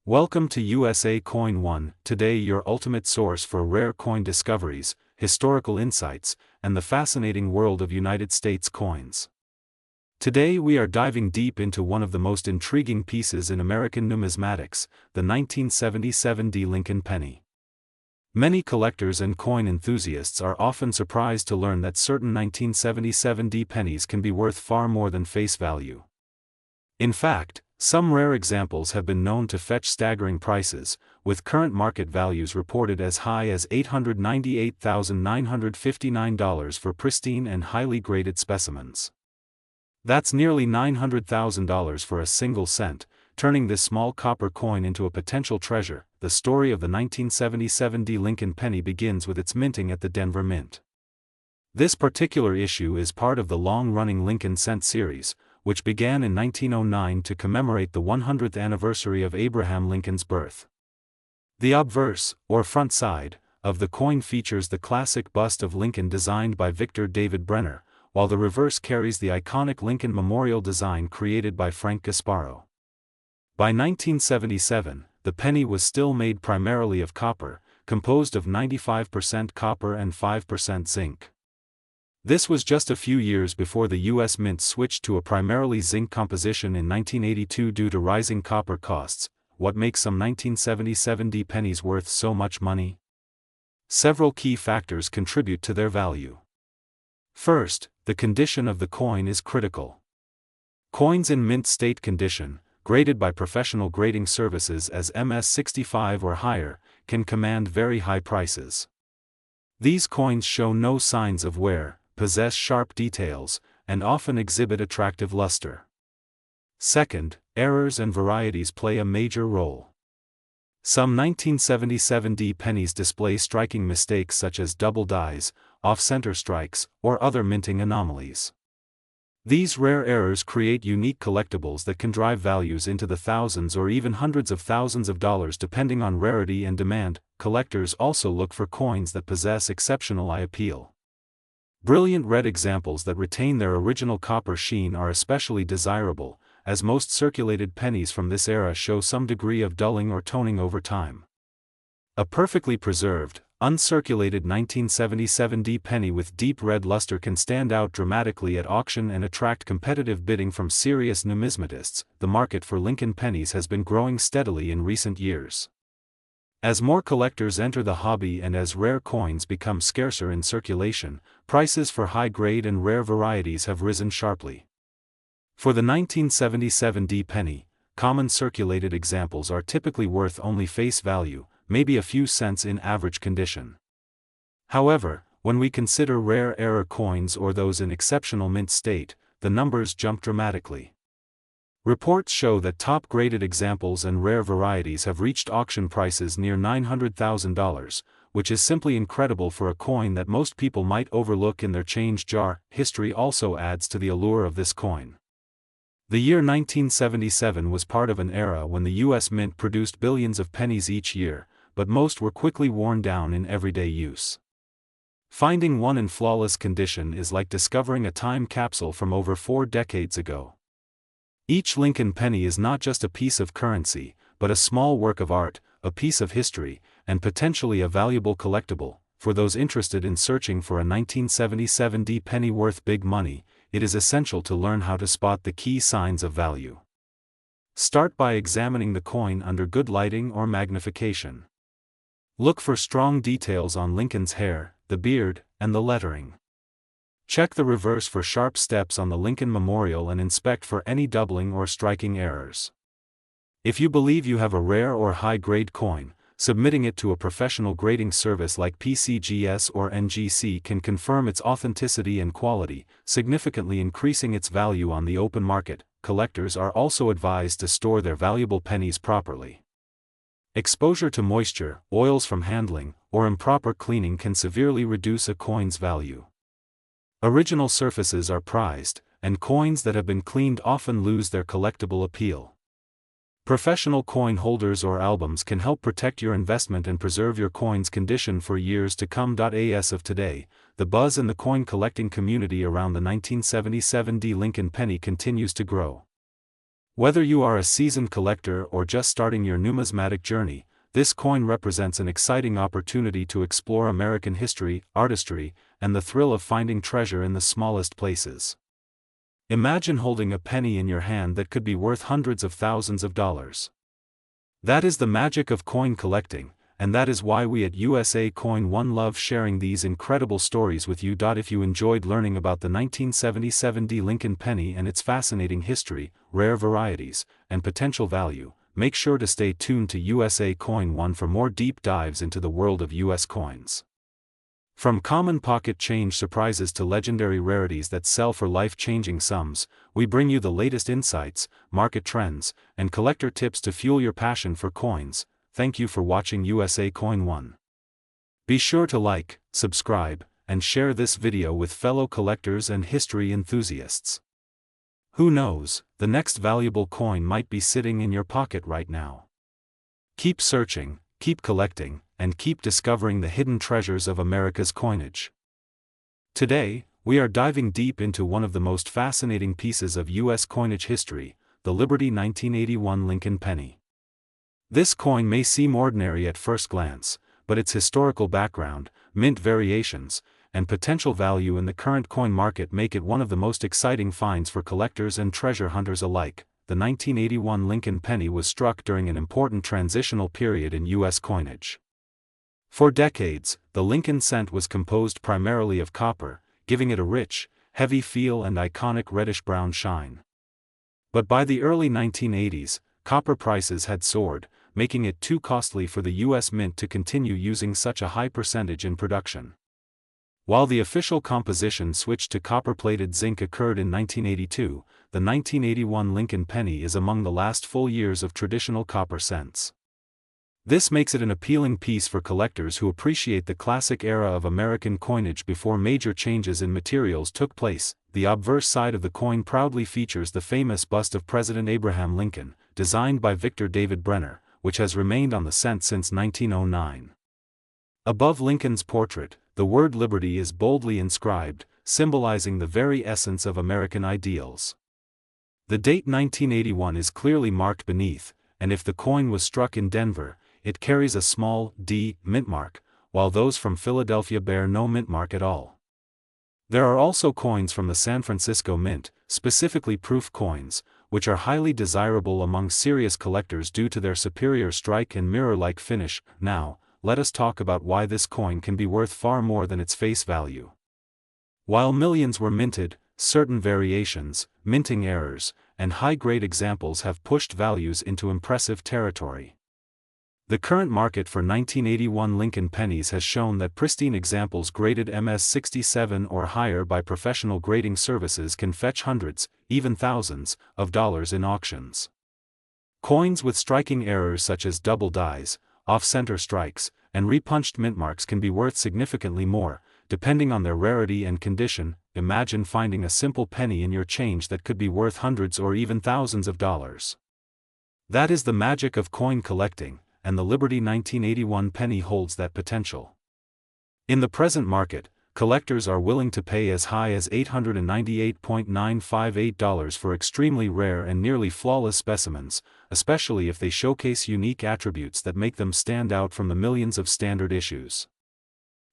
Welcome to USA Coin 1, today your ultimate source for rare coin discoveries, historical insights, and the fascinating world of United States coins. Today we are diving deep into one of the most intriguing pieces in American numismatics, the 1977 Lincoln penny. Many collectors and coin enthusiasts are often surprised to learn that certain 1977 pennies can be worth far more than face value. In fact, some rare examples have been known to fetch staggering prices, with current market values reported as high as $898,959 for pristine and highly graded specimens. That's nearly $900,000 for a single cent, turning this small copper coin into a potential treasure. The story of the 1977 Lincoln penny begins with its minting at the Denver Mint. This particular issue is part of the long-running Lincoln cent series, which began in 1909 to commemorate the 100th anniversary of Abraham Lincoln's birth. The obverse, or front side, of the coin features the classic bust of Lincoln designed by Victor David Brenner, while the reverse carries the iconic Lincoln Memorial design created by Frank Gasparo. By 1977, the penny was still made primarily of copper, composed of 95% copper and 5% zinc. This was just a few years before the U.S. Mint switched to a primarily zinc composition in 1982 due to rising copper costs. What makes some 1977 pennies worth so much money? Several key factors contribute to their value. First, the condition of the coin is critical. Coins in mint state condition, graded by professional grading services as MS-65 or higher, can command very high prices. These coins show no signs of wear, possess sharp details, and often exhibit attractive luster. Second, errors and varieties play a major role. Some 1977 pennies display striking mistakes such as double dies, off-center strikes, or other minting anomalies. These rare errors create unique collectibles that can drive values into the thousands or even hundreds of thousands of dollars depending on rarity and demand. Collectors also look for coins that possess exceptional eye appeal. Brilliant red examples that retain their original copper sheen are especially desirable, as most circulated pennies from this era show some degree of dulling or toning over time. A perfectly preserved, uncirculated 1977 penny with deep red luster can stand out dramatically at auction and attract competitive bidding from serious numismatists. The market for Lincoln pennies has been growing steadily in recent years. As more collectors enter the hobby and as rare coins become scarcer in circulation, prices for high-grade and rare varieties have risen sharply. For the 1977 penny, common circulated examples are typically worth only face value, maybe a few cents in average condition. However, when we consider rare error coins or those in exceptional mint state, the numbers jump dramatically. Reports show that top-graded examples and rare varieties have reached auction prices near $900,000, which is simply incredible for a coin that most people might overlook in their change jar. History also adds to the allure of this coin. The year 1977 was part of an era when the U.S. Mint produced billions of pennies each year, but most were quickly worn down in everyday use. Finding one in flawless condition is like discovering a time capsule from over 4 decades ago. Each Lincoln penny is not just a piece of currency, but a small work of art, a piece of history, and potentially a valuable collectible. For those interested in searching for a 1977 penny worth big money, it is essential to learn how to spot the key signs of value. Start by examining the coin under good lighting or magnification. Look for strong details on Lincoln's hair, the beard, and the lettering. Check the reverse for sharp steps on the Lincoln Memorial and inspect for any doubling or striking errors. If you believe you have a rare or high-grade coin, submitting it to a professional grading service like PCGS or NGC can confirm its authenticity and quality, significantly increasing its value on the open market. Collectors are also advised to store their valuable pennies properly. Exposure to moisture, oils from handling, or improper cleaning can severely reduce a coin's value. Original surfaces are prized, and coins that have been cleaned often lose their collectible appeal. Professional coin holders or albums can help protect your investment and preserve your coin's condition for years to come. As of today, the buzz in the coin collecting community around the 1977 Lincoln penny continues to grow. Whether you are a seasoned collector or just starting your numismatic journey, this coin represents an exciting opportunity to explore American history, artistry, and the thrill of finding treasure in the smallest places. Imagine holding a penny in your hand that could be worth hundreds of thousands of dollars. That is the magic of coin collecting, and that is why we at USA Coin One love sharing these incredible stories with you. If you enjoyed learning about the 1977 Lincoln penny and its fascinating history, rare varieties, and potential value, make sure to stay tuned to USA Coin One for more deep dives into the world of US coins. From common pocket change surprises to legendary rarities that sell for life-changing sums, we bring you the latest insights, market trends, and collector tips to fuel your passion for coins. Thank you for watching USA Coin One. Be sure to like, subscribe, and share this video with fellow collectors and history enthusiasts. Who knows, the next valuable coin might be sitting in your pocket right now. Keep searching, keep collecting, and keep discovering the hidden treasures of America's coinage. Today, we are diving deep into one of the most fascinating pieces of U.S. coinage history, the Liberty 1981 Lincoln penny. This coin may seem ordinary at first glance, but its historical background, mint variations, and potential value in the current coin market make it one of the most exciting finds for collectors and treasure hunters alike. The 1981 Lincoln penny was struck during an important transitional period in U.S. coinage. For decades, the Lincoln cent was composed primarily of copper, giving it a rich, heavy feel and iconic reddish-brown shine. But by the early 1980s, copper prices had soared, making it too costly for the U.S. Mint to continue using such a high percentage in production. While the official composition switch to copper-plated zinc occurred in 1982, the 1981 Lincoln penny is among the last full years of traditional copper cents. This makes it an appealing piece for collectors who appreciate the classic era of American coinage before major changes in materials took place. The obverse side of the coin proudly features the famous bust of President Abraham Lincoln, designed by Victor David Brenner, which has remained on the cent since 1909. Above Lincoln's portrait, the word Liberty is boldly inscribed, symbolizing the very essence of American ideals. The date 1981 is clearly marked beneath, and if the coin was struck in Denver, it carries a small D mint mark, while those from Philadelphia bear no mint mark at all. There are also coins from the San Francisco Mint, specifically proof coins, which are highly desirable among serious collectors due to their superior strike and mirror-like finish. Now, let us talk about why this coin can be worth far more than its face value. While millions were minted, certain variations, minting errors, and high-grade examples have pushed values into impressive territory. The current market for 1981 Lincoln pennies has shown that pristine examples graded MS-67 or higher by professional grading services can fetch hundreds, even thousands, of dollars in auctions. Coins with striking errors such as double dies, off-center strikes, and repunched mint marks can be worth significantly more, depending on their rarity and condition. Imagine finding a simple penny in your change that could be worth hundreds or even thousands of dollars. That is the magic of coin collecting, and the Liberty 1981 penny holds that potential. In the present market, collectors are willing to pay as high as $898.958 for extremely rare and nearly flawless specimens, especially if they showcase unique attributes that make them stand out from the millions of standard issues.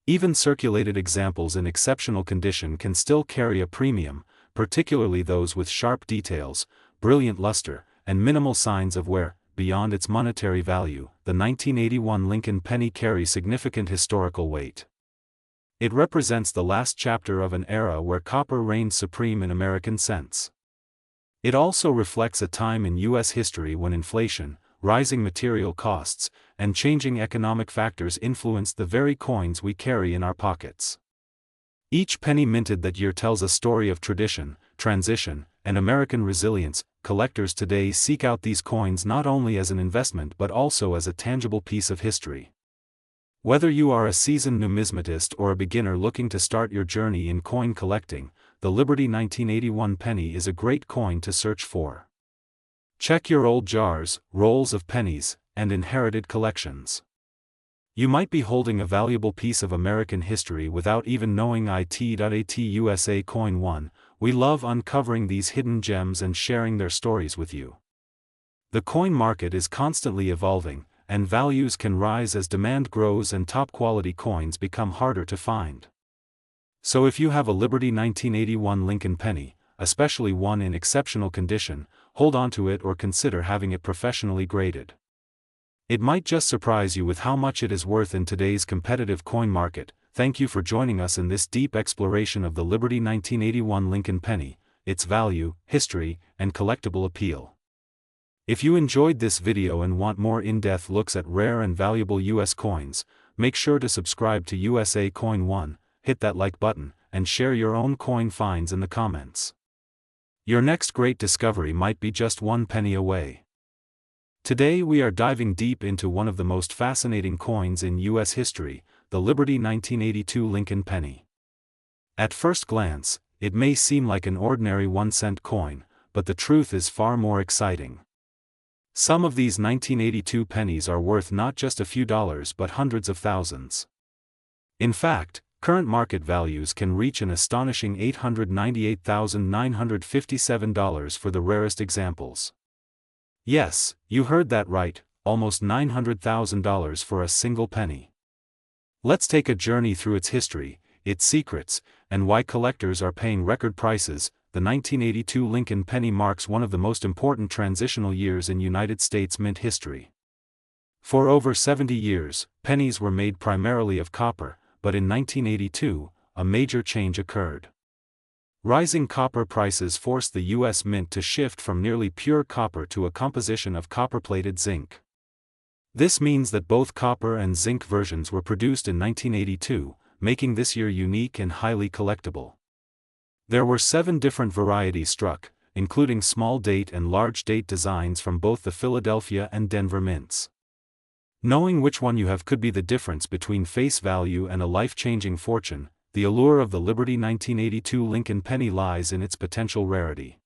Even circulated examples in exceptional condition can still carry a premium, particularly those with sharp details, brilliant luster, and minimal signs of wear. Beyond its monetary value, the 1981 Lincoln penny carries significant historical weight. It represents the last chapter of an era where copper reigned supreme in American cents. It also reflects a time in U.S. history when inflation, rising material costs, and changing economic factors influenced the very coins we carry in our pockets. Each penny minted that year tells a story of tradition, transition, and American resilience. Collectors today seek out these coins not only as an investment but also as a tangible piece of history. Whether you are a seasoned numismatist or a beginner looking to start your journey in coin collecting, the Liberty 1981 penny is a great coin to search for. Check your old jars, rolls of pennies, and inherited collections. You might be holding a valuable piece of American history without even knowing it. At USA Coin One, we love uncovering these hidden gems and sharing their stories with you. The coin market is constantly evolving, and values can rise as demand grows and top-quality coins become harder to find. So if you have a Liberty 1981 Lincoln penny, especially one in exceptional condition, hold on to it or consider having it professionally graded. It might just surprise you with how much it is worth in today's competitive coin market. Thank you for joining us in this deep exploration of the Liberty 1981 Lincoln penny, its value, history, and collectible appeal. If you enjoyed this video and want more in-depth looks at rare and valuable US coins, make sure to subscribe to USA Coin 1, hit that like button, and share your own coin finds in the comments. Your next great discovery might be just one penny away. Today we are diving deep into one of the most fascinating coins in US history, the Liberty 1982 Lincoln penny. At first glance, it may seem like an ordinary 1-cent coin, but the truth is far more exciting. Some of these 1982 pennies are worth not just a few dollars but hundreds of thousands. In fact, current market values can reach an astonishing $898,957 for the rarest examples. Yes, you heard that right, almost $900,000 for a single penny. Let's take a journey through its history, its secrets, and why collectors are paying record prices. The 1982 Lincoln penny marks one of the most important transitional years in United States mint history. For over 70 years, pennies were made primarily of copper, but in 1982, a major change occurred. Rising copper prices forced the U.S. Mint to shift from nearly pure copper to a composition of copper-plated zinc. This means that both copper and zinc versions were produced in 1982, making this year unique and highly collectible. There were 7 different varieties struck, including small date and large date designs from both the Philadelphia and Denver mints. Knowing which one you have could be the difference between face value and a life-changing fortune. The allure of the Liberty 1982 Lincoln penny lies in its potential rarity.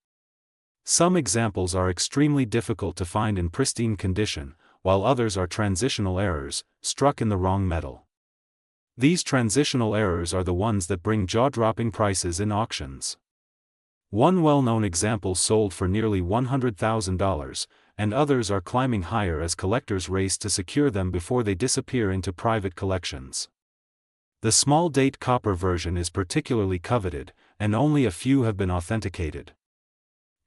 Some examples are extremely difficult to find in pristine condition, while others are transitional errors, struck in the wrong metal. These transitional errors are the ones that bring jaw-dropping prices in auctions. One well-known example sold for nearly $100,000, and others are climbing higher as collectors race to secure them before they disappear into private collections. The small date copper version is particularly coveted, and only a few have been authenticated.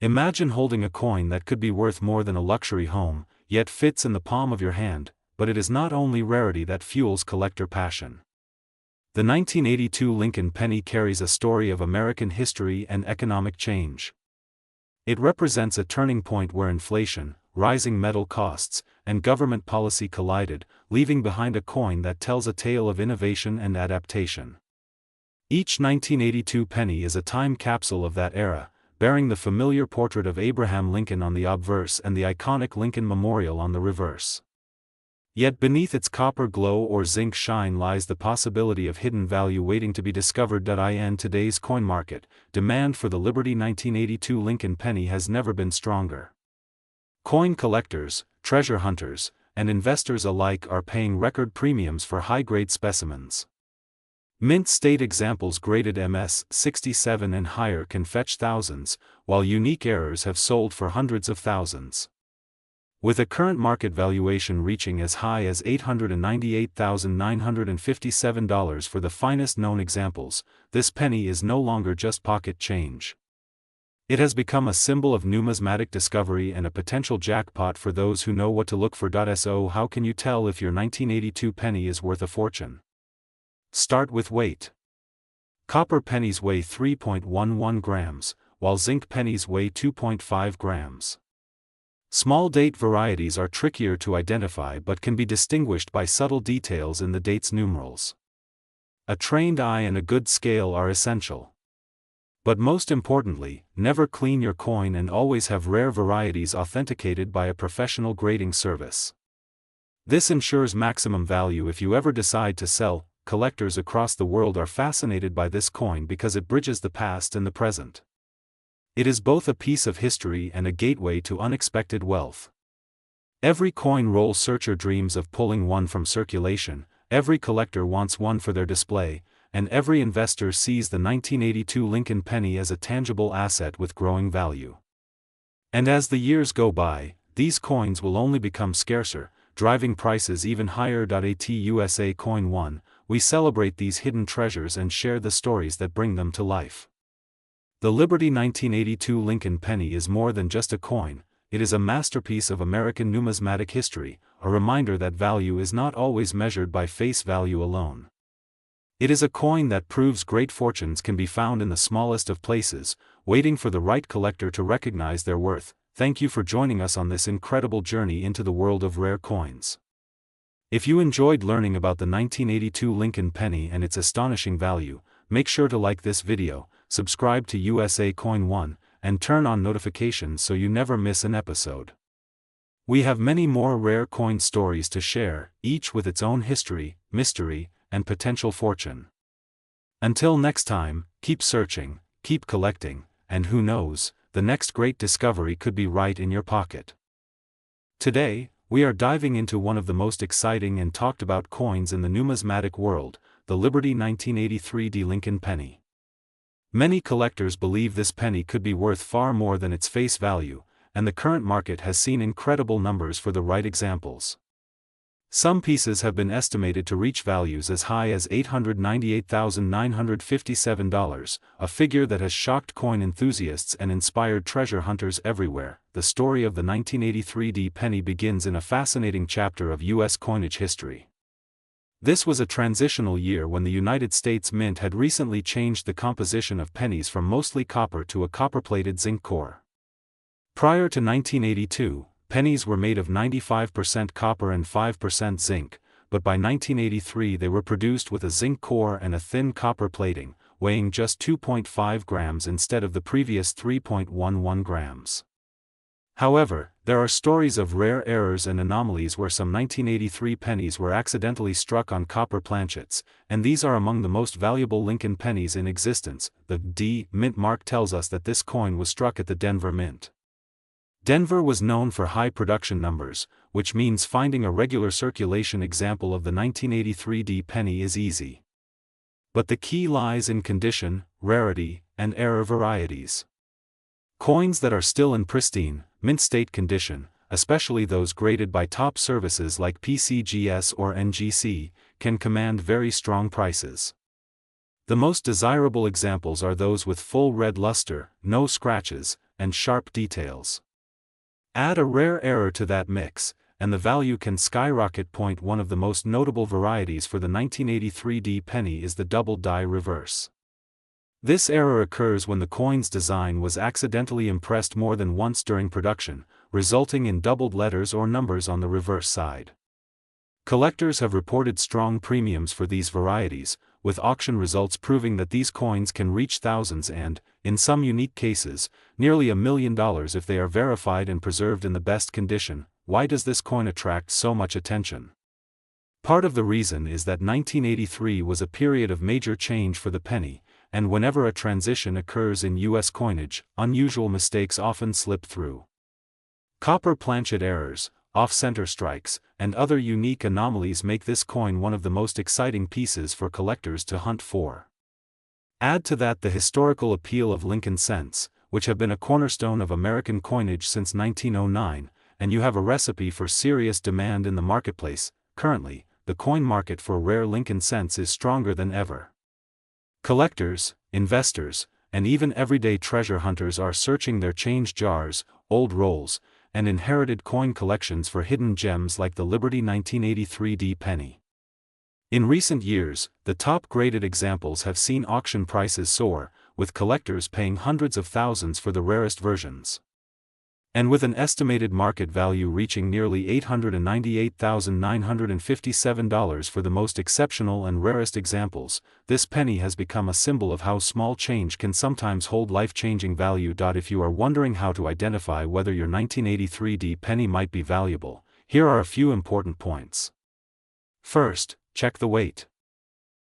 Imagine holding a coin that could be worth more than a luxury home, yet fits in the palm of your hand, but it is not only rarity that fuels collector passion. The 1982 Lincoln penny carries a story of American history and economic change. It represents a turning point where inflation, rising metal costs, and government policy collided, leaving behind a coin that tells a tale of innovation and adaptation. Each 1982 penny is a time capsule of that era, bearing the familiar portrait of Abraham Lincoln on the obverse and the iconic Lincoln Memorial on the reverse. Yet beneath its copper glow or zinc shine lies the possibility of hidden value waiting to be discovered. In today's coin market, demand for the Liberty 1982 Lincoln penny has never been stronger. Coin collectors, treasure hunters, and investors alike are paying record premiums for high-grade specimens. Mint state examples graded MS 67 and higher can fetch thousands, while unique errors have sold for hundreds of thousands. With a current market valuation reaching as high as $898,957 for the finest known examples, this penny is no longer just pocket change. It has become a symbol of numismatic discovery and a potential jackpot for those who know what to look for. So how can you tell if your 1982 penny is worth a fortune? Start with weight. Copper pennies weigh 3.11 grams, while zinc pennies weigh 2.5 grams. Small date varieties are trickier to identify but can be distinguished by subtle details in the date's numerals. A trained eye and a good scale are essential. But most importantly, never clean your coin and always have rare varieties authenticated by a professional grading service. This ensures maximum value if you ever decide to sell. Collectors across the world are fascinated by this coin because it bridges the past and the present. It is both a piece of history and a gateway to unexpected wealth. Every coin roll searcher dreams of pulling one from circulation, every collector wants one for their display, and every investor sees the 1982 Lincoln penny as a tangible asset with growing value. And as the years go by, these coins will only become scarcer, driving prices even higher. At USA Coin 1, we celebrate these hidden treasures and share the stories that bring them to life. The Liberty 1982 Lincoln penny is more than just a coin, it is a masterpiece of American numismatic history, a reminder that value is not always measured by face value alone. It is a coin that proves great fortunes can be found in the smallest of places, waiting for the right collector to recognize their worth. Thank you for joining us on this incredible journey into the world of rare coins. If you enjoyed learning about the 1982 Lincoln penny and its astonishing value, make sure to like this video, subscribe to USA Coin 1, and turn on notifications so you never miss an episode. We have many more rare coin stories to share, each with its own history, mystery, and potential fortune. Until next time, keep searching, keep collecting, and who knows, the next great discovery could be right in your pocket. Today, we are diving into one of the most exciting and talked about coins in the numismatic world, the Liberty 1983 Lincoln penny. Many collectors believe this penny could be worth far more than its face value, and the current market has seen incredible numbers for the right examples. Some pieces have been estimated to reach values as high as $898,957, a figure that has shocked coin enthusiasts and inspired treasure hunters everywhere. The story of the 1983 penny begins in a fascinating chapter of U.S. coinage history. This was a transitional year when the United States Mint had recently changed the composition of pennies from mostly copper to a copper-plated zinc core. Prior to 1982, pennies were made of 95% copper and 5% zinc, but by 1983 they were produced with a zinc core and a thin copper plating, weighing just 2.5 grams instead of the previous 3.11 grams. However, there are stories of rare errors and anomalies where some 1983 pennies were accidentally struck on copper planchets, and these are among the most valuable Lincoln pennies in existence. The D Mint mark tells us that this coin was struck at the Denver Mint. Denver was known for high production numbers, which means finding a regular circulation example of the 1983 penny is easy. But the key lies in condition, rarity, and error varieties. Coins that are still in pristine, mint state condition, especially those graded by top services like PCGS or NGC, can command very strong prices. The most desirable examples are those with full red luster, no scratches, and sharp details. Add a rare error to that mix, and the value can skyrocket. One of the most notable varieties for the 1983 penny is the double die reverse. This error occurs when the coin's design was accidentally impressed more than once during production, resulting in doubled letters or numbers on the reverse side. Collectors have reported strong premiums for these varieties, with auction results proving that these coins can reach thousands and, in some unique cases, nearly $1 million if they are verified and preserved in the best condition. Why does this coin attract so much attention? Part of the reason is that 1983 was a period of major change for the penny, and whenever a transition occurs in U.S. coinage, unusual mistakes often slip through. Copper planchet errors, off-center strikes, and other unique anomalies make this coin one of the most exciting pieces for collectors to hunt for. Add to that the historical appeal of Lincoln cents, which have been a cornerstone of American coinage since 1909, and you have a recipe for serious demand in the marketplace. Currently, the coin market for rare Lincoln cents is stronger than ever. Collectors, investors, and even everyday treasure hunters are searching their change jars, old rolls, and inherited coin collections for hidden gems like the Liberty 1983 penny. In recent years, the top-graded examples have seen auction prices soar, with collectors paying hundreds of thousands for the rarest versions. And with an estimated market value reaching nearly $898,957 for the most exceptional and rarest examples, this penny has become a symbol of how small change can sometimes hold life-changing value. If you are wondering how to identify whether your 1983 penny might be valuable, here are a few important points. First, check the weight.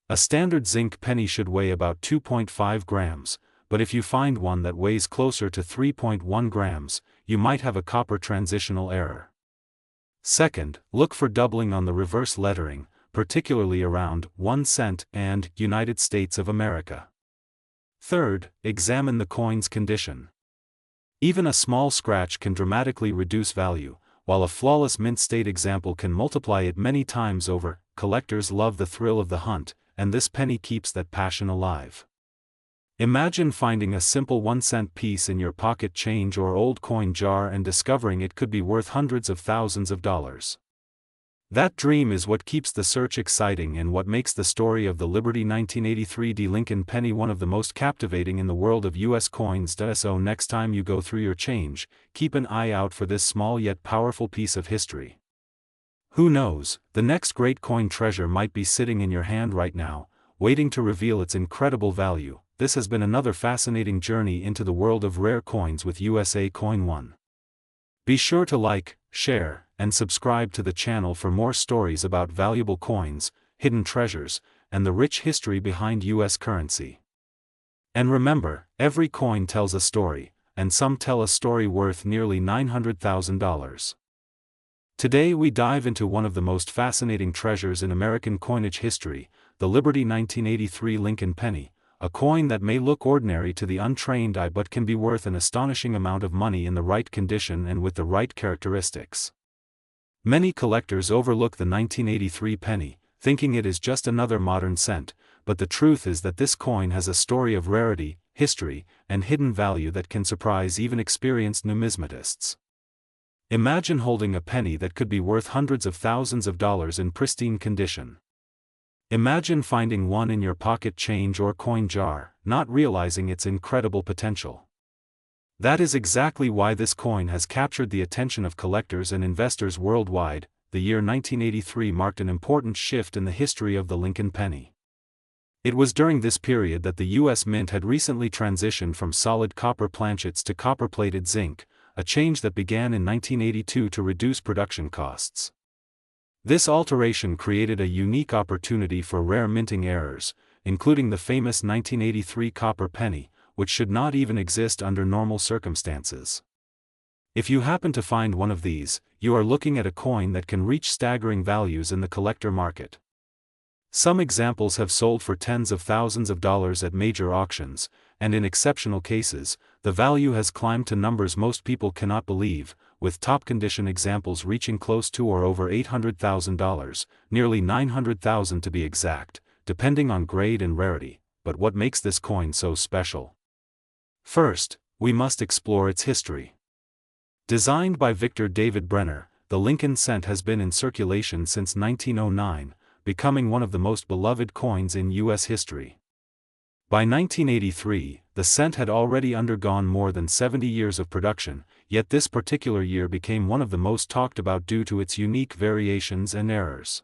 A standard zinc penny should weigh about 2.5 grams, but if you find one that weighs closer to 3.1 grams, you might have a copper transitional error. Second, look for doubling on the reverse lettering, particularly around 1 cent and United States of America. Third, examine the coin's condition. Even a small scratch can dramatically reduce value, while a flawless mint-state example can multiply it many times over. Collectors love the thrill of the hunt, and this penny keeps that passion alive. Imagine finding a simple 1-cent piece in your pocket change or old coin jar and discovering it could be worth hundreds of thousands of dollars. That dream is what keeps the search exciting and what makes the story of the Liberty 1983 Lincoln penny one of the most captivating in the world of U.S. coins. So next time you go through your change, keep an eye out for this small yet powerful piece of history. Who knows, the next great coin treasure might be sitting in your hand right now, waiting to reveal its incredible value. This has been another fascinating journey into the world of rare coins with USA Coin One. Be sure to like, share, and subscribe to the channel for more stories about valuable coins, hidden treasures, and the rich history behind U.S. currency. And remember, every coin tells a story, and some tell a story worth nearly $900,000. Today we dive into one of the most fascinating treasures in American coinage history, the Liberty 1983 Lincoln penny, a coin that may look ordinary to the untrained eye but can be worth an astonishing amount of money in the right condition and with the right characteristics. Many collectors overlook the 1983 penny, thinking it is just another modern cent, but the truth is that this coin has a story of rarity, history, and hidden value that can surprise even experienced numismatists. Imagine holding a penny that could be worth hundreds of thousands of dollars in pristine condition. Imagine finding one in your pocket change or coin jar, not realizing its incredible potential. That is exactly why this coin has captured the attention of collectors and investors worldwide. The year 1983 marked an important shift in the history of the Lincoln penny. It was during this period that the U.S. Mint had recently transitioned from solid copper planchets to copper-plated zinc, a change that began in 1982 to reduce production costs. This alteration created a unique opportunity for rare minting errors, including the famous 1983 copper penny, which should not even exist under normal circumstances. If you happen to find one of these, you are looking at a coin that can reach staggering values in the collector market. Some examples have sold for tens of thousands of dollars at major auctions, and in exceptional cases, the value has climbed to numbers most people cannot believe, with top-condition examples reaching close to or over $800,000, nearly $900,000 to be exact, depending on grade and rarity. But what makes this coin so special? First, we must explore its history. Designed by Victor David Brenner, the Lincoln cent has been in circulation since 1909, becoming one of the most beloved coins in U.S. history. By 1983, the cent had already undergone more than 70 years of production, yet this particular year became one of the most talked about due to its unique variations and errors.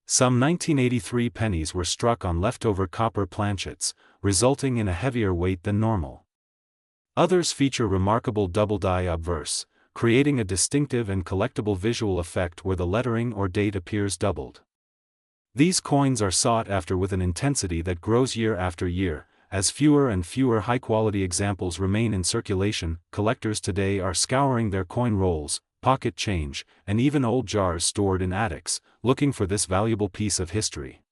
Some 1983 pennies were struck on leftover copper planchets, resulting in a heavier weight than normal. Others feature remarkable double-die obverse, creating a distinctive and collectible visual effect where the lettering or date appears doubled. These coins are sought after with an intensity that grows year after year, as fewer and fewer high-quality examples remain in circulation. Collectors today are scouring their coin rolls, pocket change, and even old jars stored in attics, looking for this valuable piece of history.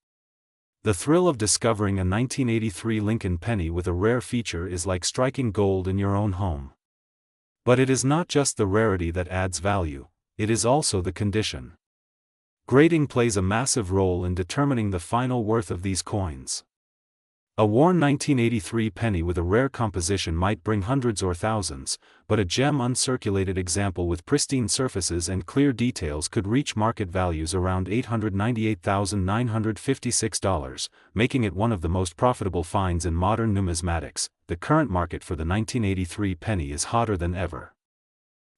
The thrill of discovering a 1983 Lincoln penny with a rare feature is like striking gold in your own home. But it is not just the rarity that adds value, it is also the condition. Grading plays a massive role in determining the final worth of these coins. A worn 1983 penny with a rare composition might bring hundreds or thousands, but a gem uncirculated example with pristine surfaces and clear details could reach market values around $898,956, making it one of the most profitable finds in modern numismatics. The current market for the 1983 penny is hotter than ever.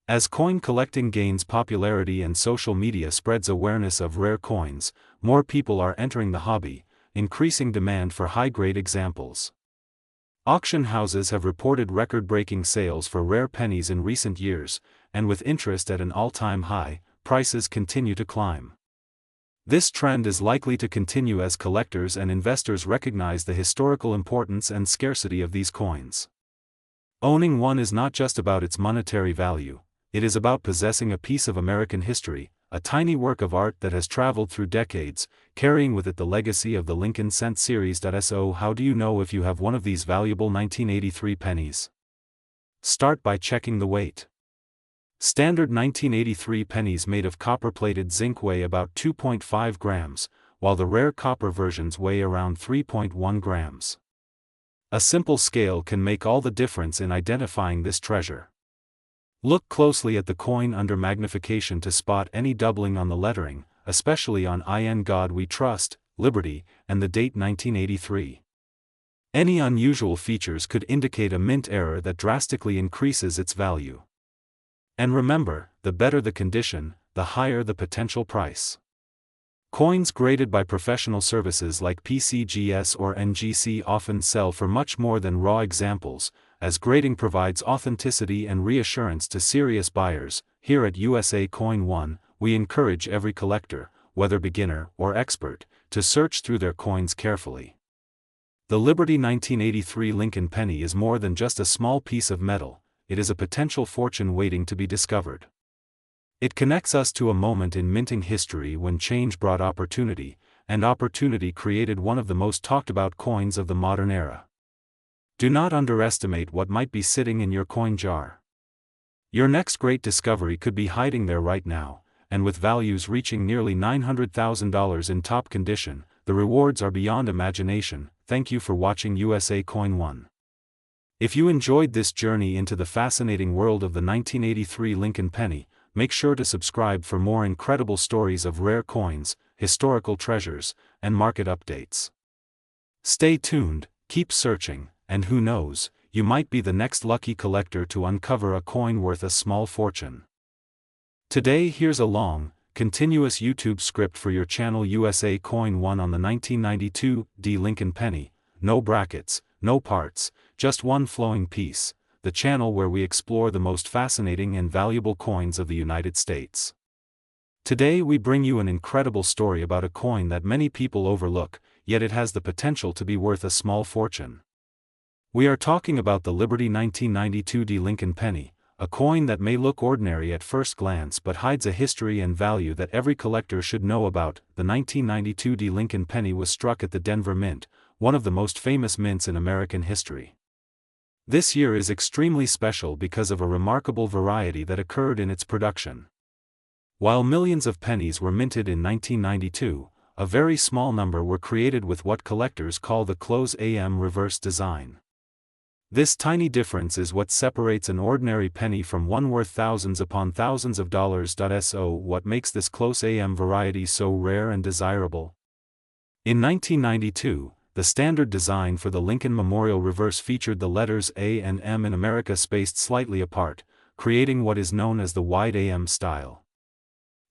As coin collecting gains popularity and social media spreads awareness of rare coins, more people are entering the hobby, increasing demand for high-grade examples. Auction houses have reported record-breaking sales for rare pennies in recent years, and with interest at an all-time high, prices continue to climb. This trend is likely to continue as collectors and investors recognize the historical importance and scarcity of these coins. Owning one is not just about its monetary value. It is about possessing a piece of American history, a tiny work of art that has traveled through decades, carrying with it the legacy of the Lincoln cent series. So how do you know if you have one of these valuable 1983 pennies? Start by checking the weight. Standard 1983 pennies made of copper-plated zinc weigh about 2.5 grams, while the rare copper versions weigh around 3.1 grams. A simple scale can make all the difference in identifying this treasure. Look closely at the coin under magnification to spot any doubling on the lettering, especially on In God We Trust, Liberty, and the date 1983. Any unusual features could indicate a mint error that drastically increases its value. And remember, the better the condition, the higher the potential price. Coins graded by professional services like PCGS or NGC often sell for much more than raw examples, as grading provides authenticity and reassurance to serious buyers. Here at USA Coin One, we encourage every collector, whether beginner or expert, to search through their coins carefully. The Liberty 1983 Lincoln penny is more than just a small piece of metal, it is a potential fortune waiting to be discovered. It connects us to a moment in minting history when change brought opportunity, and opportunity created one of the most talked about coins of the modern era. Do not underestimate what might be sitting in your coin jar. Your next great discovery could be hiding there right now, and with values reaching nearly $900,000 in top condition, the rewards are beyond imagination. Thank you for watching USA Coin One. If you enjoyed this journey into the fascinating world of the 1983 Lincoln penny, make sure to subscribe for more incredible stories of rare coins, historical treasures, and market updates. Stay tuned, keep searching, and who knows, you might be the next lucky collector to uncover a coin worth a small fortune. Today here's a long, continuous YouTube script for your channel USA Coin One on the 1992 Lincoln penny, no brackets, no parts, just one flowing piece, the channel where we explore the most fascinating and valuable coins of the United States. Today we bring you an incredible story about a coin that many people overlook, yet it has the potential to be worth a small fortune. We are talking about the Liberty 1992 Lincoln penny, a coin that may look ordinary at first glance but hides a history and value that every collector should know about. The 1992 Lincoln penny was struck at the Denver Mint, one of the most famous mints in American history. This year is extremely special because of a remarkable variety that occurred in its production. While millions of pennies were minted in 1992, a very small number were created with what collectors call the close AM reverse design. This tiny difference is what separates an ordinary penny from one worth thousands upon thousands of dollars. So what makes this close AM variety so rare and desirable? In 1992, the standard design for the Lincoln Memorial reverse featured the letters A and M in America spaced slightly apart, creating what is known as the wide AM style.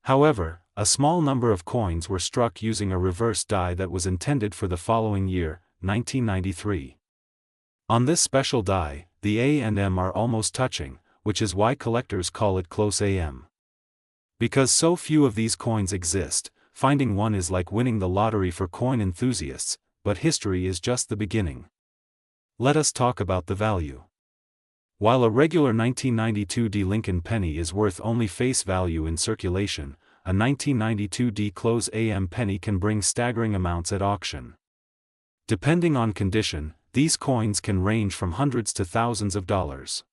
However, a small number of coins were struck using a reverse die that was intended for the following year, 1993. On this special die, the A and M are almost touching, which is why collectors call it close AM. Because so few of these coins exist, finding one is like winning the lottery for coin enthusiasts, but history is just the beginning. Let us talk about the value. While a regular 1992 Lincoln penny is worth only face value in circulation, a 1992 close AM penny can bring staggering amounts at auction. Depending on condition, these coins can range from hundreds to thousands of dollars.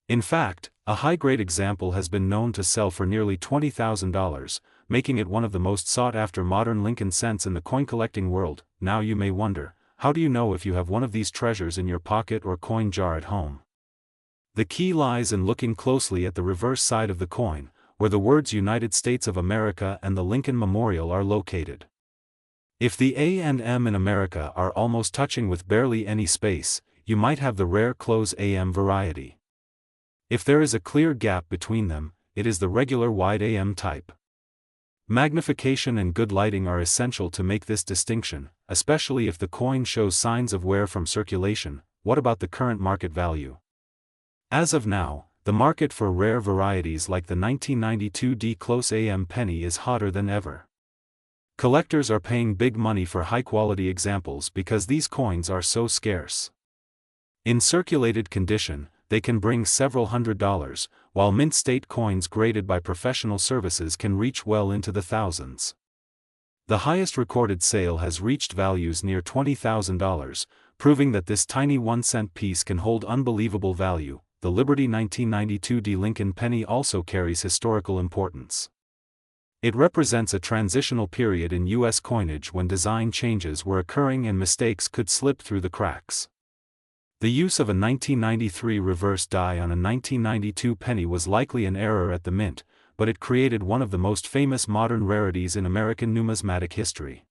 In fact, a high-grade example has been known to sell for nearly $20,000, making it one of the most sought-after modern Lincoln cents in the coin-collecting world. Now you may wonder, how do you know if you have one of these treasures in your pocket or coin jar at home? The key lies in looking closely at the reverse side of the coin, where the words United States of America and the Lincoln Memorial are located. If the A and M in America are almost touching with barely any space, you might have the rare close AM variety. If there is a clear gap between them, it is the regular wide AM type. Magnification and good lighting are essential to make this distinction, especially if the coin shows signs of wear from circulation. What about the current market value? As of now, the market for rare varieties like the 1992 close AM penny is hotter than ever. Collectors are paying big money for high-quality examples because these coins are so scarce. In circulated condition, they can bring several $100s, while mint state coins graded by professional services can reach well into the thousands. The highest recorded sale has reached values near $20,000, proving that this tiny 1-cent piece can hold unbelievable value. the Liberty 1992 D Lincoln penny also carries historical importance. It represents a transitional period in U.S. coinage when design changes were occurring and mistakes could slip through the cracks. The use of a 1993 reverse die on a 1992 penny was likely an error at the mint, but it created one of the most famous modern rarities in American numismatic history.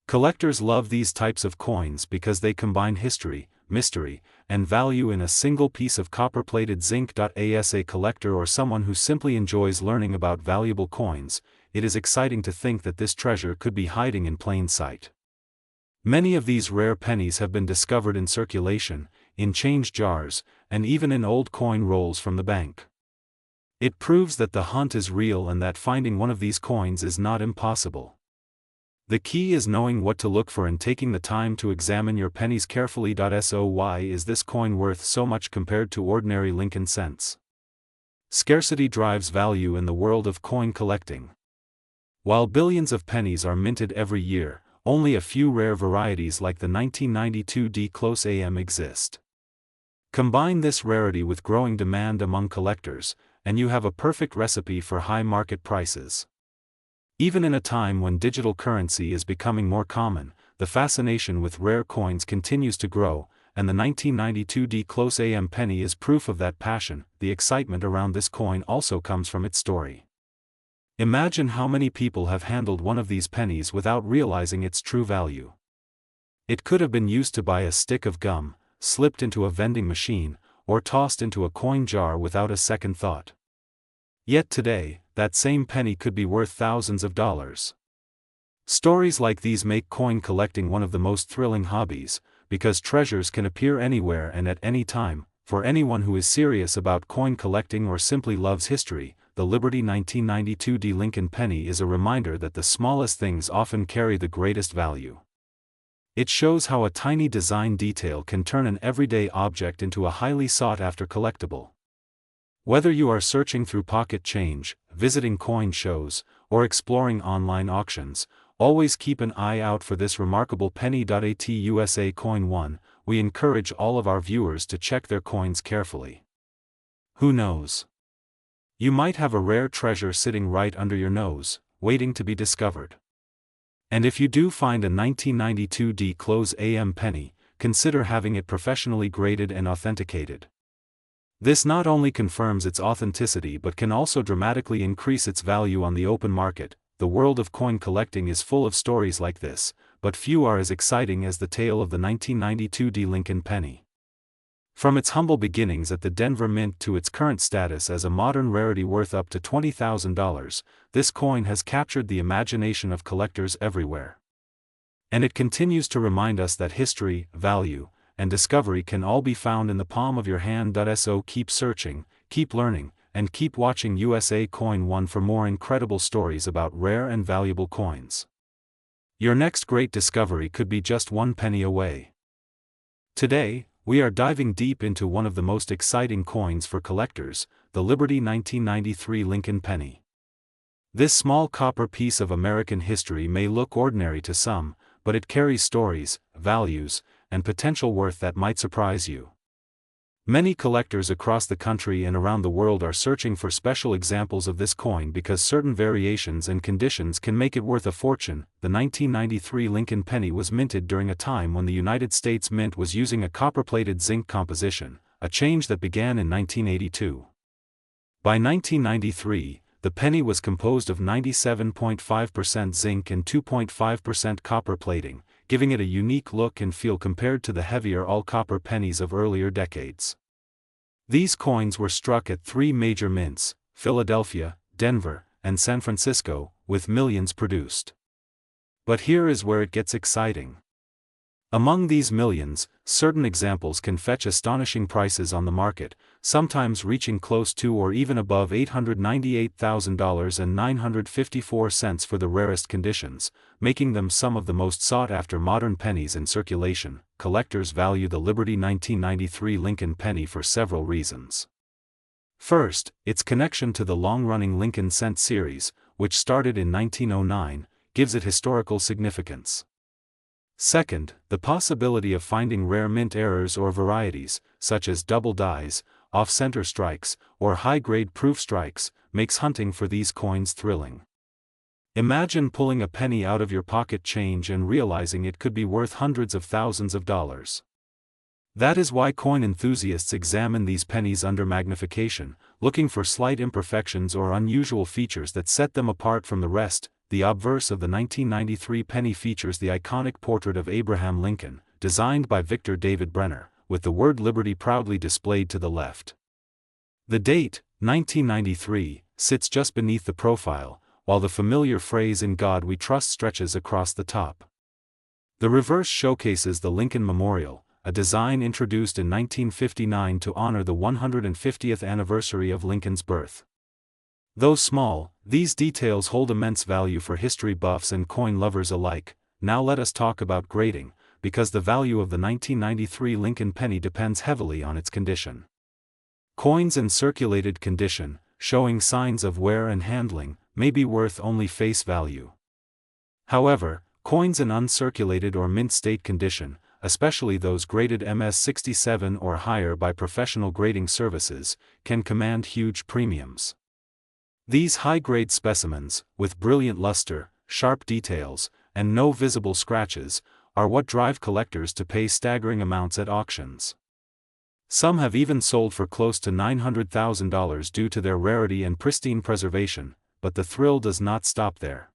Collectors love these types of coins because they combine history, mystery, and value in a single piece of copper-plated zinc. As a collector or someone who simply enjoys learning about valuable coins, it is exciting to think that this treasure could be hiding in plain sight. Many of these rare pennies have been discovered in circulation, in change jars, and even in old coin rolls from the bank. It proves that the hunt is real and that finding one of these coins is not impossible. The key is knowing what to look for and taking the time to examine your pennies carefully. So why is this coin worth so much compared to ordinary Lincoln cents? Scarcity drives value in the world of coin collecting. While billions of pennies are minted every year, only a few rare varieties like the 1992 D close AM exist. Combine this rarity with growing demand among collectors, and you have a perfect recipe for high market prices. Even in a time when digital currency is becoming more common, the fascination with rare coins continues to grow, and the 1992 D close AM penny is proof of that passion. The excitement around this coin also comes from its story. Imagine how many people have handled one of these pennies without realizing its true value. It could have been used to buy a stick of gum, slipped into a vending machine, or tossed into a coin jar without a second thought. Yet today, that same penny could be worth thousands of dollars. Stories like these make coin collecting one of the most thrilling hobbies, because treasures can appear anywhere and at any time. For anyone who is serious about coin collecting or simply loves history, the Liberty 1992 D Lincoln penny is a reminder that the smallest things often carry the greatest value. It shows how a tiny design detail can turn an everyday object into a highly sought-after collectible. Whether you are searching through pocket change, visiting coin shows, or exploring online auctions, always keep an eye out for this remarkable penny. At USA Coin One, we encourage all of our viewers to check their coins carefully. Who knows? You might have a rare treasure sitting right under your nose, waiting to be discovered. And if you do find a 1992 D close AM penny, consider having it professionally graded and authenticated. This not only confirms its authenticity but can also dramatically increase its value on the open market. The world of coin collecting is full of stories like this, but few are as exciting as the tale of the 1992 D Lincoln penny. From its humble beginnings at the Denver Mint to its current status as a modern rarity worth up to $20,000, this coin has captured the imagination of collectors everywhere. And it continues to remind us that history, value, and discovery can all be found in the palm of your hand. So keep searching, keep learning, and keep watching USA Coin One for more incredible stories about rare and valuable coins. Your next great discovery could be just one penny away. Today, we are diving deep into one of the most exciting coins for collectors, the Liberty 1993 Lincoln penny. This small copper piece of American history may look ordinary to some, but it carries stories, values, and potential worth that might surprise you. Many collectors across the country and around the world are searching for special examples of this coin because certain variations and conditions can make it worth a fortune. The 1993 Lincoln penny was minted during a time when the United States Mint was using a copper-plated zinc composition, a change that began in 1982. By 1993, the penny was composed of 97.5% zinc and 2.5% copper plating, giving it a unique look and feel compared to the heavier all-copper pennies of earlier decades. These coins were struck at three major mints, Philadelphia, Denver, and San Francisco, with millions produced. But here is where it gets exciting. Among these millions, certain examples can fetch astonishing prices on the market, sometimes reaching close to or even above $898,000 and 954 cents for the rarest conditions, making them some of the most sought-after modern pennies in circulation. Collectors value the Liberty 1993 Lincoln penny for several reasons. First, its connection to the long-running Lincoln cent series, which started in 1909, gives it historical significance. Second, the possibility of finding rare mint errors or varieties, such as double dies, off-center strikes, or high-grade proof strikes, makes hunting for these coins thrilling. Imagine pulling a penny out of your pocket change and realizing it could be worth hundreds of thousands of dollars. That is why coin enthusiasts examine these pennies under magnification, looking for slight imperfections or unusual features that set them apart from the rest. The obverse of the 1993 penny features the iconic portrait of Abraham Lincoln, designed by Victor David Brenner, with the word Liberty proudly displayed to the left. The date, 1993, sits just beneath the profile, while the familiar phrase "In God We Trust" stretches across the top. The reverse showcases the Lincoln Memorial, a design introduced in 1959 to honor the 150th anniversary of Lincoln's birth. Though small, these details hold immense value for history buffs and coin lovers alike. Now let us talk about grading, because the value of the 1993 Lincoln penny depends heavily on its condition. Coins in circulated condition, showing signs of wear and handling, may be worth only face value. However, coins in uncirculated or mint state condition, especially those graded MS-67 or higher by professional grading services, can command huge premiums. These high-grade specimens, with brilliant luster, sharp details, and no visible scratches, are what drive collectors to pay staggering amounts at auctions. Some have even sold for close to $900,000 due to their rarity and pristine preservation, but the thrill does not stop there.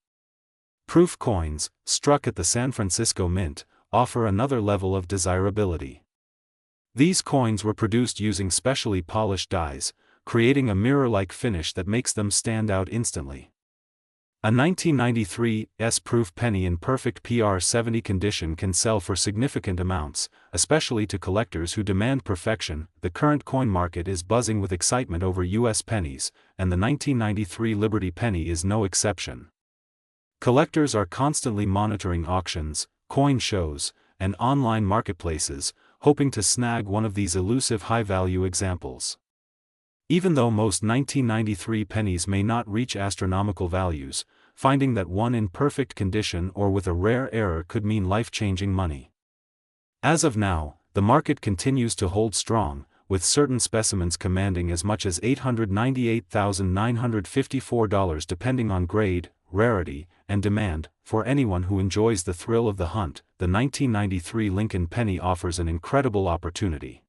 Proof coins, struck at the San Francisco Mint, offer another level of desirability. These coins were produced using specially polished dies, creating a mirror-like finish that makes them stand out instantly. A 1993 S-proof penny in perfect PR70 condition can sell for significant amounts, especially to collectors who demand perfection. The current coin market is buzzing with excitement over U.S. pennies, and the 1993 Liberty penny is no exception. Collectors are constantly monitoring auctions, coin shows, and online marketplaces, hoping to snag one of these elusive high-value examples. Even though most 1993 pennies may not reach astronomical values, finding that one in perfect condition or with a rare error could mean life-changing money. As of now, the market continues to hold strong, with certain specimens commanding as much as $898,954 depending on grade, rarity, and demand. For anyone who enjoys the thrill of the hunt, the 1993 Lincoln penny offers an incredible opportunity.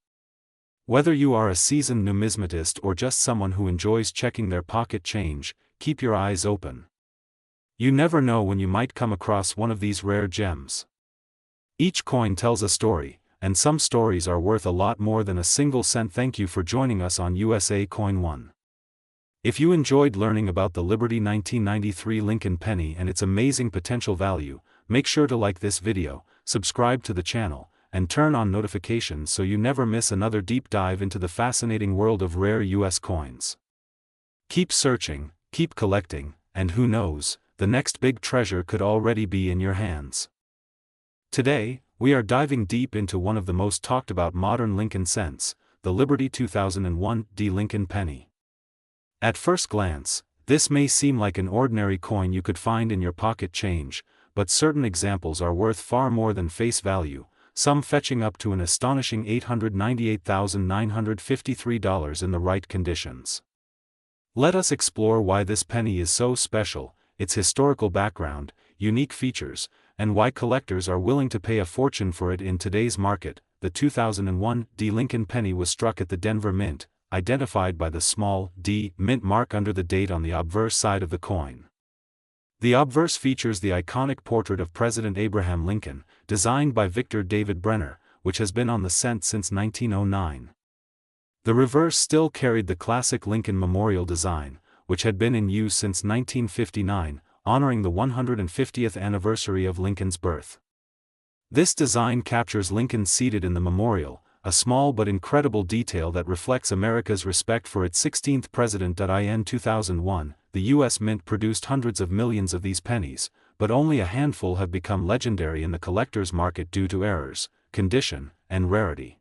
Whether you are a seasoned numismatist or just someone who enjoys checking their pocket change, keep your eyes open. You never know when you might come across one of these rare gems. Each coin tells a story, and some stories are worth a lot more than a single cent. Thank you for joining us on USA Coin One. If you enjoyed learning about the Liberty 1993 Lincoln penny and its amazing potential value, make sure to like this video, subscribe to the channel, and turn on notifications so you never miss another deep dive into the fascinating world of rare U.S. coins. Keep searching, keep collecting, and who knows, the next big treasure could already be in your hands. Today, we are diving deep into one of the most talked about modern Lincoln cents, the Liberty 2001 D Lincoln penny. At first glance, this may seem like an ordinary coin you could find in your pocket change, but certain examples are worth far more than face value, some fetching up to an astonishing $898,953 in the right conditions. Let us explore why this penny is so special, its historical background, unique features, and why collectors are willing to pay a fortune for it in today's market. The 2001 D Lincoln penny was struck at the Denver Mint, identified by the small D mint mark under the date on the obverse side of the coin. The obverse features the iconic portrait of President Abraham Lincoln, designed by Victor David Brenner, which has been on the cent since 1909. The reverse still carried the classic Lincoln Memorial design, which had been in use since 1959, honoring the 150th anniversary of Lincoln's birth. This design captures Lincoln seated in the memorial, a small but incredible detail that reflects America's respect for its 16th president. In 2001, the U.S. Mint produced hundreds of millions of these pennies, but only a handful have become legendary in the collector's market due to errors, condition, and rarity.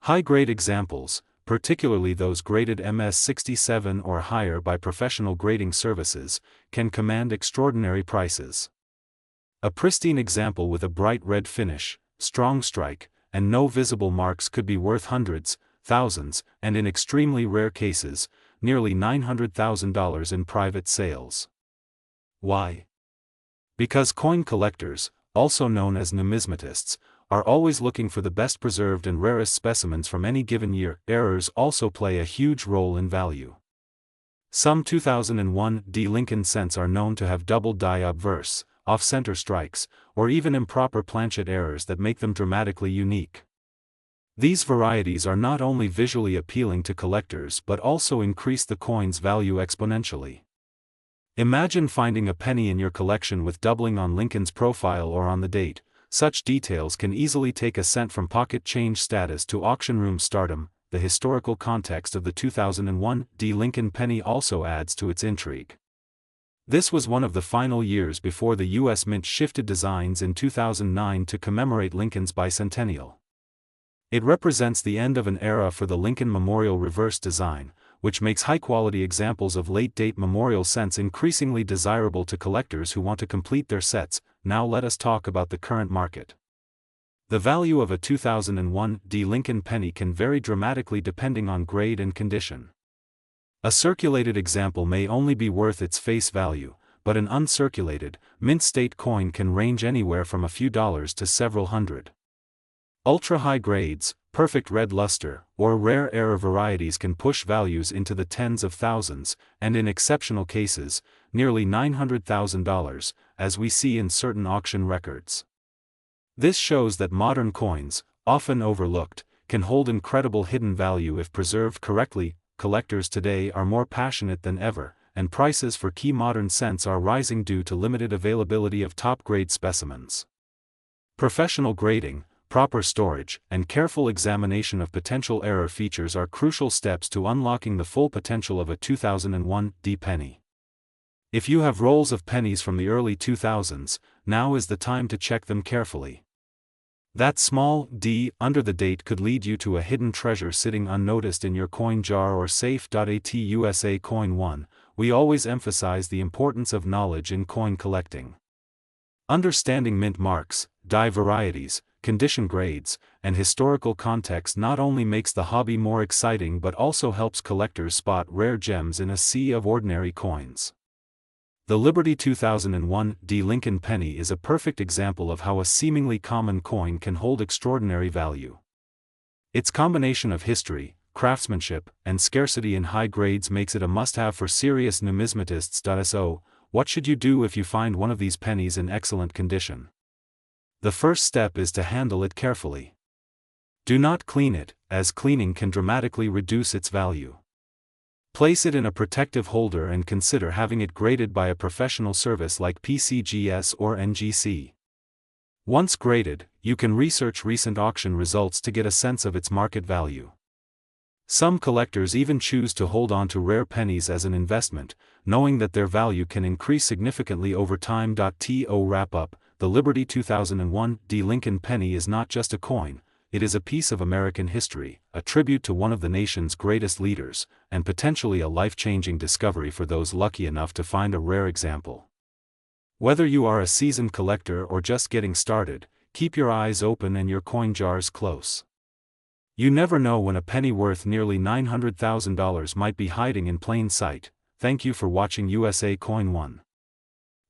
High-grade examples, particularly those graded MS-67 or higher by professional grading services, can command extraordinary prices. A pristine example with a bright red finish, strong strike, and no visible marks could be worth hundreds. thousands, and in extremely rare cases, nearly $900,000 in private sales. Why? Because coin collectors, also known as numismatists, are always looking for the best preserved and rarest specimens from any given year. Errors also play a huge role in value. Some 2001 Lincoln cents are known to have double die obverse, off-center strikes, or even improper planchet errors that make them dramatically unique. These varieties are not only visually appealing to collectors but also increase the coin's value exponentially. Imagine finding a penny in your collection with doubling on Lincoln's profile or on the date. Such details can easily take a cent from pocket change status to auction room stardom. The historical context of the 2001 Lincoln penny also adds to its intrigue. This was one of the final years before the U.S. Mint shifted designs in 2009 to commemorate Lincoln's bicentennial. It represents the end of an era for the Lincoln Memorial reverse design, which makes high-quality examples of late-date memorial cents increasingly desirable to collectors who want to complete their sets. Now let us talk about the current market. The value of a 2001 Lincoln penny can vary dramatically depending on grade and condition. A circulated example may only be worth its face value, but an uncirculated, mint state coin can range anywhere from a few dollars to several hundred. Ultra-high grades, perfect red luster, or rare error varieties can push values into the tens of thousands, and in exceptional cases, nearly $900,000, as we see in certain auction records. This shows that modern coins, often overlooked, can hold incredible hidden value if preserved correctly. Collectors today are more passionate than ever, and prices for key modern cents are rising due to limited availability of top-grade specimens. Professional grading, proper storage, and careful examination of potential error features are crucial steps to unlocking the full potential of a 2001 penny. If you have rolls of pennies from the early 2000s, now is the time to check them carefully. That small d under the date could lead you to a hidden treasure sitting unnoticed in your coin jar or safe. At USA Coin 1, we always emphasize the importance of knowledge in coin collecting. Understanding mint marks, die varieties, condition grades, and historical context not only makes the hobby more exciting but also helps collectors spot rare gems in a sea of ordinary coins. The Liberty 2001 Lincoln penny is a perfect example of how a seemingly common coin can hold extraordinary value. Its combination of history, craftsmanship, and scarcity in high grades makes it a must-have for serious numismatists. So, what should you do if you find one of these pennies in excellent condition? The first step is to handle it carefully. Do not clean it, as cleaning can dramatically reduce its value. Place it in a protective holder and consider having it graded by a professional service like PCGS or NGC. Once graded, you can research recent auction results to get a sense of its market value. Some collectors even choose to hold on to rare pennies as an investment, knowing that their value can increase significantly over time. To wrap up, the Liberty 2001 Lincoln penny is not just a coin. It is a piece of American history, a tribute to one of the nation's greatest leaders, and potentially a life-changing discovery for those lucky enough to find a rare example. Whether you are a seasoned collector or just getting started, keep your eyes open and your coin jars close. You never know when a penny worth nearly $900,000 might be hiding in plain sight. Thank you for watching USA Coin 1.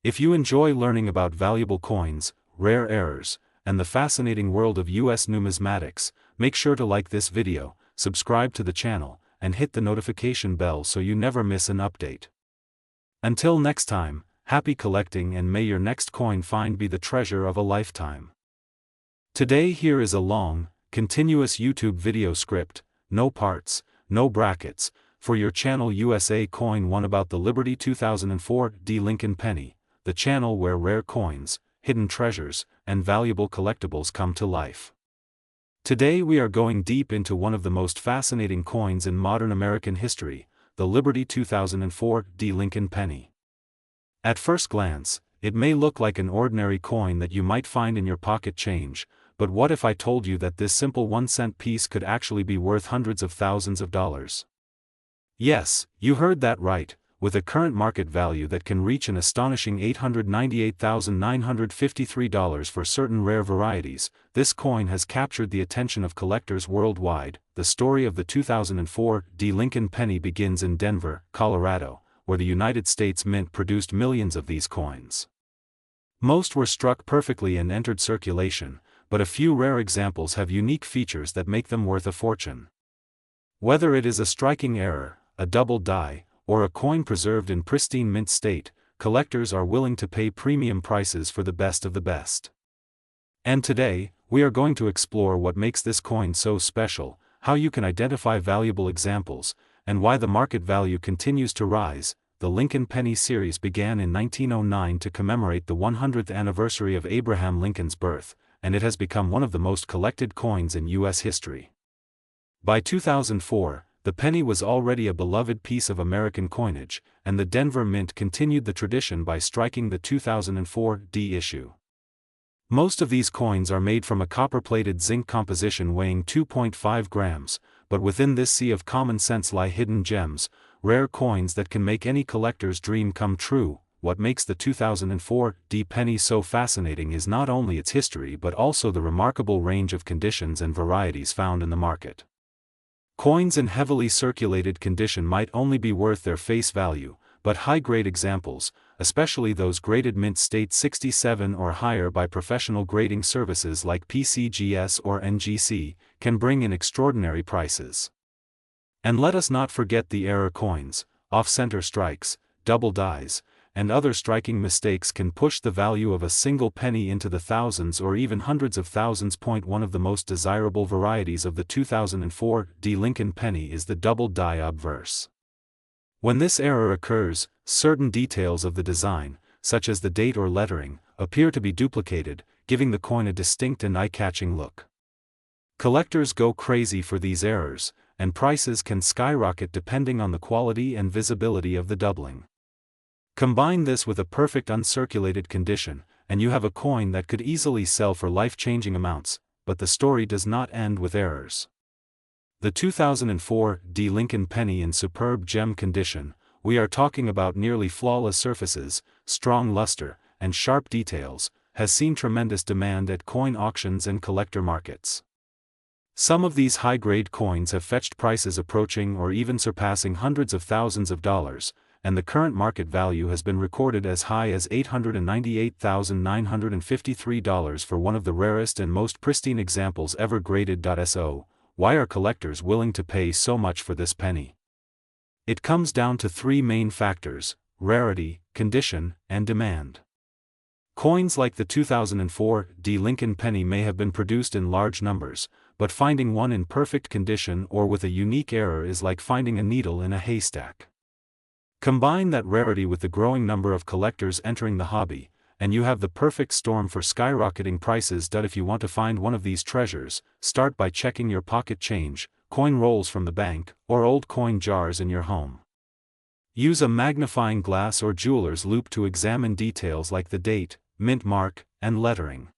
If you enjoy learning about valuable coins, rare errors, and the fascinating world of US numismatics, make sure to like this video, subscribe to the channel, and hit the notification bell so you never miss an update. Until next time, happy collecting and may your next coin find be the treasure of a lifetime. Today here is a long, continuous YouTube video script, no parts, no brackets, for your channel USA Coin 1 about the Liberty 2004 Lincoln penny, the channel where rare coins, hidden treasures, and valuable collectibles come to life. Today we are going deep into one of the most fascinating coins in modern American history, the Liberty 2004 Lincoln penny. At first glance, it may look like an ordinary coin that you might find in your pocket change, but what if I told you that this simple 1-cent piece could actually be worth hundreds of thousands of dollars? Yes, you heard that right. with a current market value that can reach an astonishing $898,953 for certain rare varieties. This coin has captured the attention of collectors worldwide. The story of the 2004 Lincoln penny begins in Denver, Colorado, where the United States Mint produced millions of these coins. Most were struck perfectly and entered circulation, but a few rare examples have unique features that make them worth a fortune. Whether it is a striking error, a double die, or a coin preserved in pristine mint state, collectors are willing to pay premium prices for the best of the best. And today, we are going to explore what makes this coin so special, how you can identify valuable examples, and why the market value continues to rise. The Lincoln Penny series began in 1909 to commemorate the 100th anniversary of Abraham Lincoln's birth, and it has become one of the most collected coins in U.S. history. By 2004, the penny was already a beloved piece of American coinage, and the Denver Mint continued the tradition by striking the 2004 issue. Most of these coins are made from a copper-plated zinc composition weighing 2.5 grams, but within this sea of common sense lie hidden gems, rare coins that can make any collector's dream come true. What makes the 2004 penny so fascinating is not only its history but also the remarkable range of conditions and varieties found in the market. Coins in heavily circulated condition might only be worth their face value, but high-grade examples, especially those graded mint state 67 or higher by professional grading services like PCGS or NGC, can bring in extraordinary prices. And let us not forget the error coins, off-center strikes, double dies, and other striking mistakes can push the value of a single penny into the thousands or even hundreds of thousands. One of the most desirable varieties of the 2004 Lincoln penny is the double die obverse. When this error occurs, certain details of the design, such as the date or lettering, appear to be duplicated, giving the coin a distinct and eye-catching look. Collectors go crazy for these errors, and prices can skyrocket depending on the quality and visibility of the doubling. Combine this with a perfect uncirculated condition, and you have a coin that could easily sell for life-changing amounts. But the story does not end with errors. The 2004 Lincoln penny in superb gem condition, we are talking about nearly flawless surfaces, strong luster, and sharp details, has seen tremendous demand at coin auctions and collector markets. Some of these high-grade coins have fetched prices approaching or even surpassing hundreds of thousands of dollars, and the current market value has been recorded as high as $898,953 for one of the rarest and most pristine examples ever graded. So, why are collectors willing to pay so much for this penny? It comes down to three main factors: rarity, condition, and demand. Coins like the 2004 Lincoln penny may have been produced in large numbers, but finding one in perfect condition or with a unique error is like finding a needle in a haystack. Combine that rarity with the growing number of collectors entering the hobby, and you have the perfect storm for skyrocketing prices. If you want to find one of these treasures, start by checking your pocket change, coin rolls from the bank, or old coin jars in your home. Use a magnifying glass or jeweler's loupe to examine details like the date, mint mark, and lettering.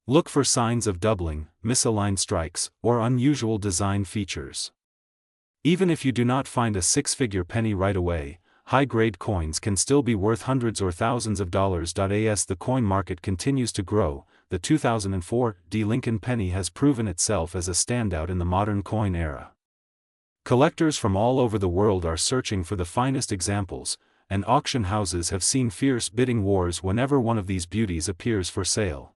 Look for signs of doubling, misaligned strikes, or unusual design features. Even if you do not find a six-figure penny right away, high-grade coins can still be worth hundreds or thousands of dollars. As the coin market continues to grow, the 2004 Lincoln penny has proven itself as a standout in the modern coin era. Collectors from all over the world are searching for the finest examples, and auction houses have seen fierce bidding wars whenever one of these beauties appears for sale.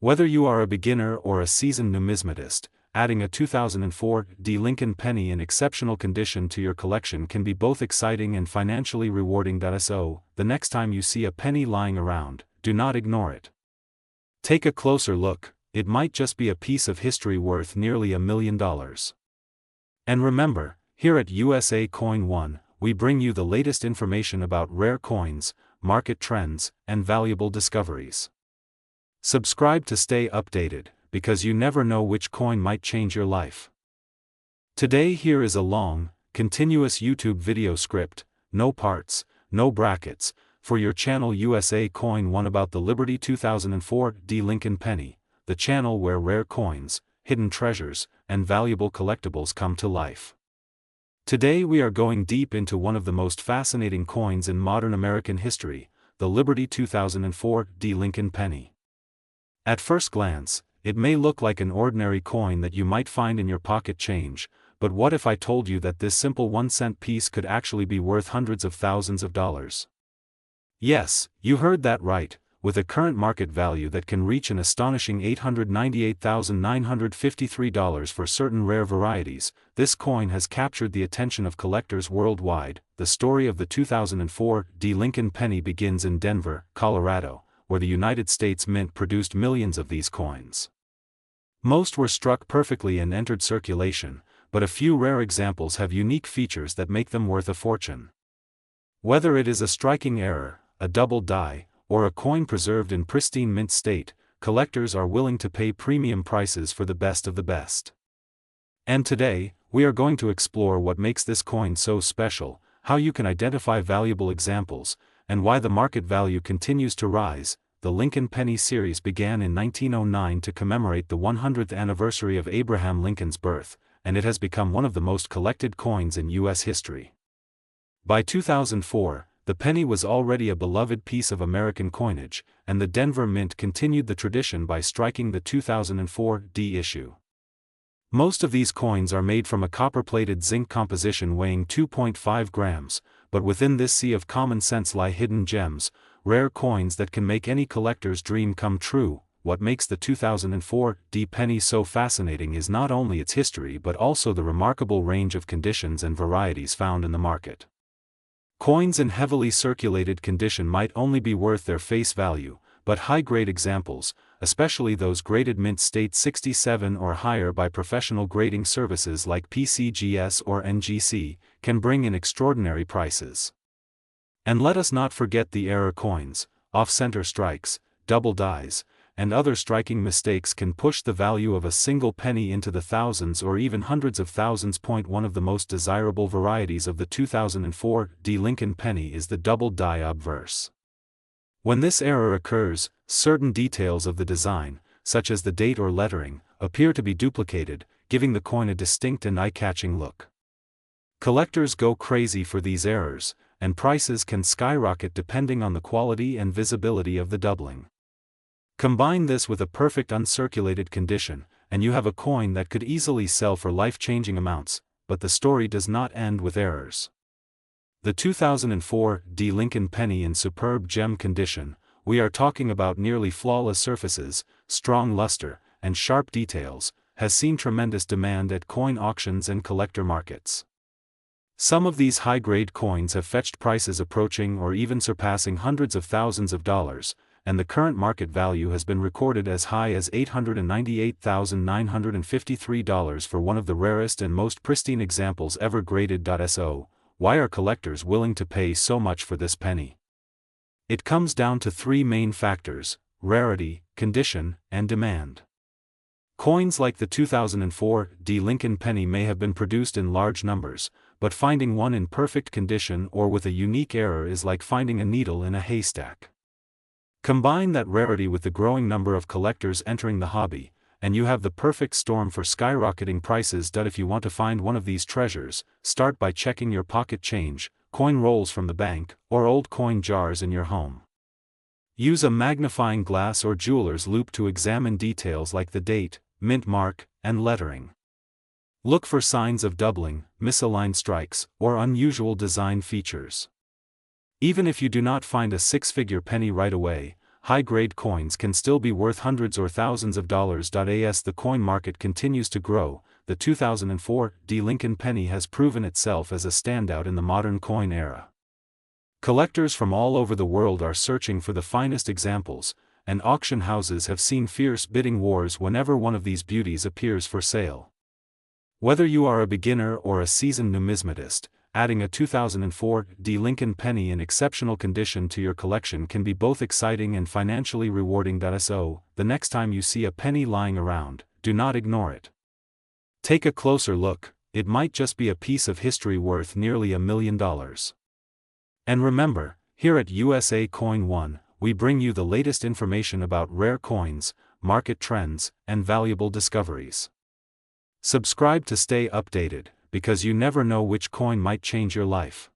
Whether you are a beginner or a seasoned numismatist, adding a 2004 Lincoln penny in exceptional condition to your collection can be both exciting and financially rewarding. So, the next time you see a penny lying around, do not ignore it. Take a closer look, it might just be a piece of history worth nearly $1 million. And remember, here at USA Coin One, we bring you the latest information about rare coins, market trends, and valuable discoveries. Subscribe to stay updated, because you never know which coin might change your life. Today here is a long, continuous YouTube video script, no parts, no brackets, for your channel USA Coin One about the Liberty 2004 Lincoln penny, the channel where rare coins, hidden treasures, and valuable collectibles come to life. Today we are going deep into one of the most fascinating coins in modern American history, the Liberty 2004 D. Lincoln penny. At first glance, it may look like an ordinary coin that you might find in your pocket change, but what if I told you that this simple 1-cent piece could actually be worth hundreds of thousands of dollars? Yes, you heard that right, with a current market value that can reach an astonishing $898,953 for certain rare varieties. This coin has captured the attention of collectors worldwide. The story of the 2004 D. Lincoln penny begins in Denver, Colorado, where the United States Mint produced millions of these coins. Most were struck perfectly and entered circulation, but a few rare examples have unique features that make them worth a fortune. Whether it is a striking error, a double die, or a coin preserved in pristine mint state, collectors are willing to pay premium prices for the best of the best. And today, we are going to explore what makes this coin so special, how you can identify valuable examples, and why the market value continues to rise. The Lincoln Penny series began in 1909 to commemorate the 100th anniversary of Abraham Lincoln's birth, and it has become one of the most collected coins in U.S. history. By 2004, the penny was already a beloved piece of American coinage, and the Denver Mint continued the tradition by striking the 2004 D issue. Most of these coins are made from a copper-plated zinc composition weighing 2.5 grams, but within this sea of common sense lie hidden gems, rare coins that can make any collector's dream come true. What makes the 2004 D penny so fascinating is not only its history but also the remarkable range of conditions and varieties found in the market. Coins in heavily circulated condition might only be worth their face value, but high-grade examples, especially those graded mint state 67 or higher by professional grading services like PCGS or NGC, can bring in extraordinary prices. And let us not forget the error coins, off-center strikes, double dies, and other striking mistakes can push the value of a single penny into the thousands or even hundreds of thousands. One of the most desirable varieties of the 2004 D. Lincoln penny is the double die obverse. When this error occurs, certain details of the design, such as the date or lettering, appear to be duplicated, giving the coin a distinct and eye-catching look. Collectors go crazy for these errors, and prices can skyrocket depending on the quality and visibility of the doubling. Combine this with a perfect uncirculated condition, and you have a coin that could easily sell for life-changing amounts. But the story does not end with errors. The 2004 D. Lincoln penny in superb gem condition, we are talking about nearly flawless surfaces, strong luster, and sharp details, has seen tremendous demand at coin auctions and collector markets. Some of these high-grade coins have fetched prices approaching or even surpassing hundreds of thousands of dollars, and the current market value has been recorded as high as $898,953 for one of the rarest and most pristine examples ever graded. So, why are collectors willing to pay so much for this penny? It comes down to three main factors: rarity, condition, and demand. Coins like the 2004 D. Lincoln penny may have been produced in large numbers, but finding one in perfect condition or with a unique error is like finding a needle in a haystack. Combine that rarity with the growing number of collectors entering the hobby, and you have the perfect storm for skyrocketing prices. If you want to find one of these treasures, start by checking your pocket change, coin rolls from the bank, or old coin jars in your home. Use a magnifying glass or jeweler's loupe to examine details like the date, mint mark, and lettering. Look for signs of doubling, misaligned strikes, or unusual design features. Even if you do not find a six-figure penny right away, high-grade coins can still be worth hundreds or thousands of dollars. As the coin market continues to grow, the 2004 D. Lincoln penny has proven itself as a standout in the modern coin era. Collectors from all over the world are searching for the finest examples, and auction houses have seen fierce bidding wars whenever one of these beauties appears for sale. Whether you are a beginner or a seasoned numismatist, adding a 2004 D. Lincoln penny in exceptional condition to your collection can be both exciting and financially rewarding. So, the next time you see a penny lying around, do not ignore it. Take a closer look, it might just be a piece of history worth nearly $1 million. And remember, here at USA Coin One, we bring you the latest information about rare coins, market trends, and valuable discoveries. Subscribe to stay updated, because you never know which coin might change your life.